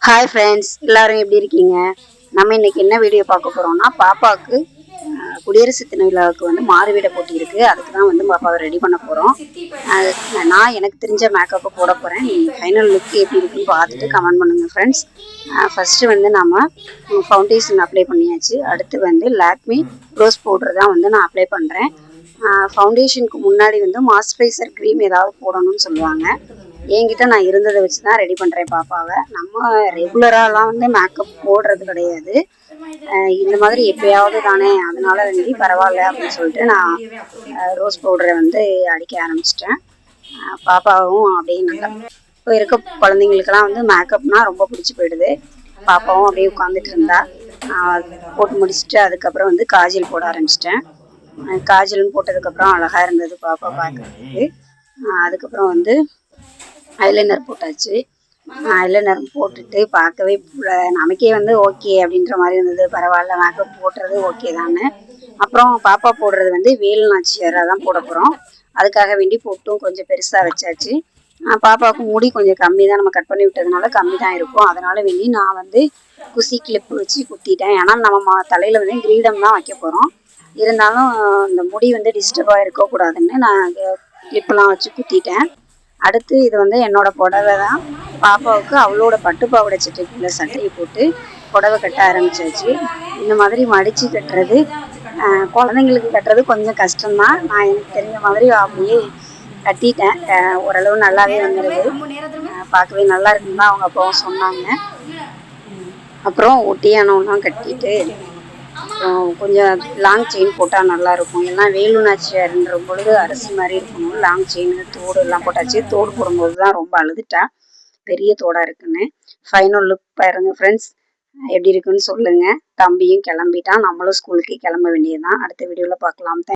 Hi friends, எல்லாரும் எப்படி இருக்கீங்க? நம்ம இன்னைக்கு என்ன வீடியோ பார்க்க போறோம்னா, பாப்பாவுக்கு குடியரசு தின விழாவுக்கு வந்து மாறுவேட போட்டி இருக்கு. அதுக்கு தான் வந்து பாப்பாவை ரெடி பண்ண போறோம். நான் எனக்கு தெரிஞ்ச மேக்கப்பை போட போறேன். நீங்க ஃபைனல் லுக் எப்படி இருக்குன்னு பார்த்துட்டு கமெண்ட் பண்ணுங்க ஃப்ரெண்ட்ஸ். ஃபர்ஸ்ட் வந்து நம்ம ஃபவுண்டேஷன் அப்ளை பண்ணியாச்சு. அடுத்து வந்து லாக்மி ரோஸ் பவுடர் தான் வந்து நான் அப்ளை பண்றேன். ஃபவுண்டேஷனுக்கு முன்னாடி வந்து மாய்ஸ்சரைசர் க்ரீம் ஏதாவது போடணும்னு சொல்லுவாங்க. என்கிட்ட நான் இருந்ததை வச்சு தான் ரெடி பண்ணுறேன் பாப்பாவை. நம்ம ரெகுலராலாம் வந்து மேக்கப் போடுறது கிடையாது. இந்த மாதிரி எப்பயாவது தானே, அதனால வந்து பரவாயில்ல அப்படின்னு சொல்லிட்டு நான் ரோஸ் பவுடரை வந்து அடிக்க ஆரம்பிச்சிட்டேன். பாப்பாவும் அப்படியே நல்லா இப்போ இருக்க குழந்தைங்களுக்கெல்லாம் வந்து மேக்கப்னா ரொம்ப பிடிச்சி போயிடுது. பாப்பாவும் அப்படியே உட்காந்துட்டு இருந்தா. போட்டு முடிச்சுட்டு அதுக்கப்புறம் வந்து காஜல் போட ஆரம்பிச்சிட்டேன். காஜல்னு போட்டதுக்கப்புறம் அழகாக இருந்தது பாப்பா பார்க்கறதுக்கு. அதுக்கப்புறம் வந்து ஐலைனர் போட்டாச்சு. ஐலைனர் போட்டுட்டு பார்க்கவே நமக்கே வந்து ஓகே அப்படின்ற மாதிரி இருந்தது. பரவாயில்ல, மேக்கப் போடுறது ஓகே தானே. அப்புறம் பாப்பா போடுறது வந்து வேல் நாச்சியாராக தான் போட போகிறோம். அதுக்காக வேண்டி பொட்டும் கொஞ்சம் பெருசாக வச்சாச்சு. பாப்பாவுக்கு முடி கொஞ்சம் கம்மி தான், நம்ம கட் பண்ணி விட்டதுனால கம்மி தான் இருக்கும். அதனால வேண்டி நான் வந்து குசி கிளிப்பு வச்சு குத்திட்டேன். ஏன்னா நம்ம தலையில் வந்து கிரீடம் தான் வைக்க போகிறோம். இருந்தாலும் இந்த முடி வந்து டிஸ்டர்பாக இருக்கக்கூடாதுன்னு நான் கிளிப்பெலாம் வச்சு குத்திட்டேன். அடுத்து இது வந்து என்னோட புடவை தான். பாப்பாவுக்கு அவளோட பட்டு பாவாடை சட்டைக்குள்ள சட்டையை போட்டு புடவை கட்ட ஆரம்பிச்சாச்சு. இந்த மாதிரி மடித்து கட்டுறது குழந்தைங்களுக்கு கட்டுறது கொஞ்சம் கஷ்டம்தான். நான் எனக்கு தெரிஞ்ச மாதிரி அப்படியே கட்டிட்டேன். ஓரளவு நல்லாவே வந்துடுது. பார்க்கவே நல்லா இருக்குன்னு தான் அவங்க அப்பாவும் சொன்னாங்க. அப்புறம் ஒட்டியானம்லாம் கட்டிட்டு கொஞ்சம் லாங் செயின் போட்டால் நல்லாயிருக்கும். ஏன்னா வேலு நாச்சியார்ன்ற பொழுது அரிசி மாதிரி இருக்கணும். லாங் செயின் தோடு எல்லாம் போட்டாச்சு. தோடு போடும்போது தான் ரொம்ப அழுதுட்டா, பெரிய தோடாக இருக்குன்னு. ஃபைனல் லுக் பாருங்க ஃப்ரெண்ட்ஸ், எப்படி இருக்குன்னு சொல்லுங்கள். தம்பியும் கிளம்பிட்டான், நம்மளும் ஸ்கூலுக்கு கிளம்ப வேண்டியதுதான். அடுத்த வீடியோவில் பார்க்கலாம்.